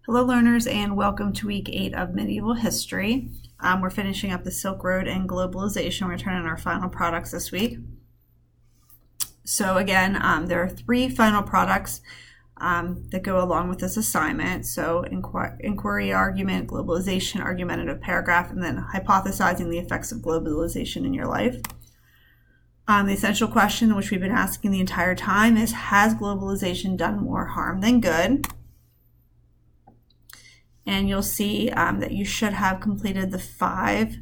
Hello learners and welcome to week 8 of medieval history. We're finishing up the Silk Road and globalization. We're turning our final products this week. So again, there are 3 final products that go along with this assignment. So inquiry argument, globalization, argumentative paragraph, and then hypothesizing the effects of globalization in your life. The essential question, which we've been asking the entire time, is has globalization done more harm than good? And you'll see that you should have completed the 5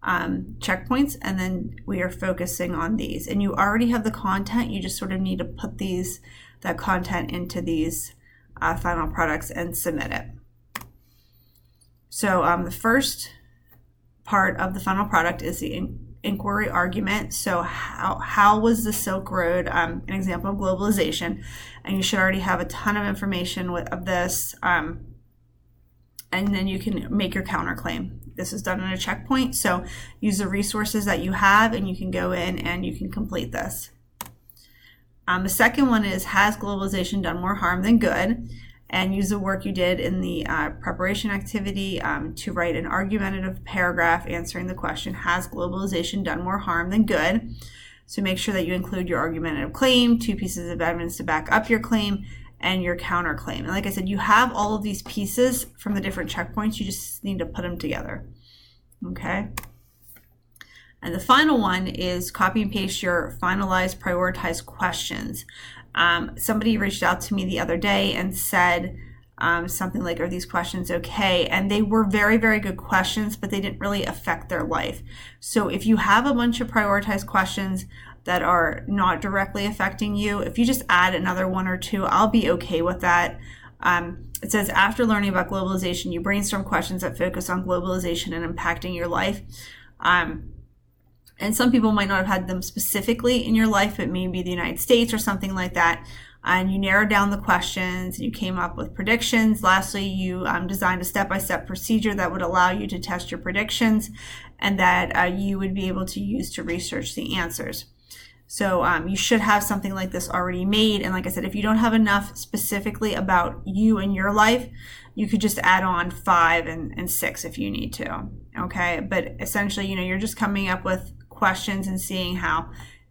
checkpoints, and then we are focusing on these. And you already have the content, you just sort of need to put that content into these final products and submit it. So the first part of the final product is the inquiry argument. So how was the Silk Road an example of globalization? And you should already have a ton of information of this. And then you can make your counterclaim. This is done in a checkpoint, so use the resources that you have and you can go in and you can complete this. The second one is, has globalization done more harm than good? And use the work you did in the preparation activity to write an argumentative paragraph answering the question, has globalization done more harm than good? So make sure that you include your argumentative claim, 2 pieces of evidence to back up your claim, and your counterclaim. And like I said, you have all of these pieces from the different checkpoints. You just need to put them together. Okay. And the final one is copy and paste your finalized prioritized questions. Somebody reached out to me the other day and said something like, are these questions okay? And they were very, very good questions, but they didn't really affect their life. So if you have a bunch of prioritized questions that are not directly affecting you, if you just add another 1 or 2, I'll be okay with that. It says, after learning about globalization, you brainstorm questions that focus on globalization and impacting your life. And some people might not have had them specifically in your life, but maybe the United States or something like that. And you narrowed down the questions, and you came up with predictions. Lastly, you designed a step-by-step procedure that would allow you to test your predictions and that you would be able to use to research the answers. So you should have something like this already made. And like I said, if you don't have enough specifically about you and your life, you could just add on 5 and 6 if you need to. Okay, but essentially, you're just coming up with questions and seeing how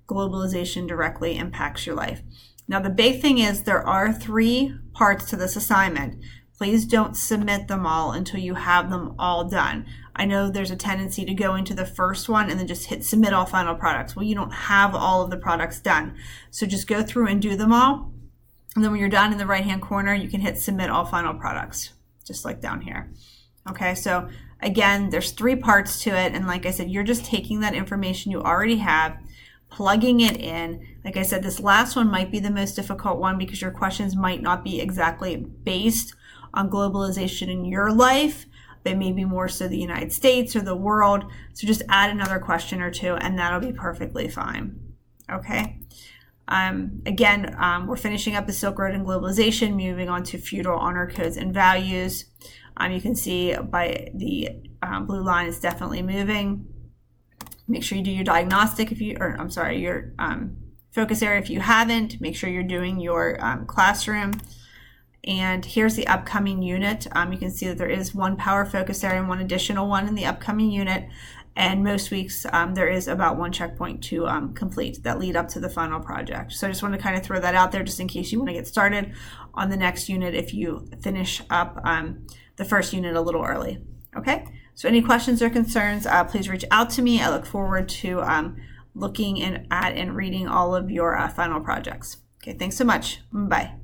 globalization directly impacts your life. Now, the big thing is there are 3 parts to this assignment. Please don't submit them all until you have them all done. I know there's a tendency to go into the first one and then just hit submit all final products. Well, you don't have all of the products done. So just go through and do them all. And then when you're done, in the right-hand corner, you can hit submit all final products, just like down here. Okay, so again, there's 3 parts to it. And like I said, you're just taking that information you already have, plugging it in. Like I said, this last one might be the most difficult one because your questions might not be exactly based on globalization in your life, but maybe more so the United States or the world. So just add another question or 2 and that'll be perfectly fine. Okay. Again, we're finishing up the Silk Road and globalization, moving on to feudal honor codes and values. You can see by the blue line is definitely moving. Make sure you do your diagnostic your focus area if you haven't. Make sure you're doing your classroom. And here's the upcoming unit. You can see that there is 1 power focus area and 1 additional one in the upcoming unit. And most weeks there is about 1 checkpoint to complete that lead up to the final project. So I just want to kind of throw that out there just in case you want to get started on the next unit if you finish up the first unit a little early. Okay, so any questions or concerns, please reach out to me. I look forward to looking at and reading all of your final projects. Okay, thanks so much. Bye.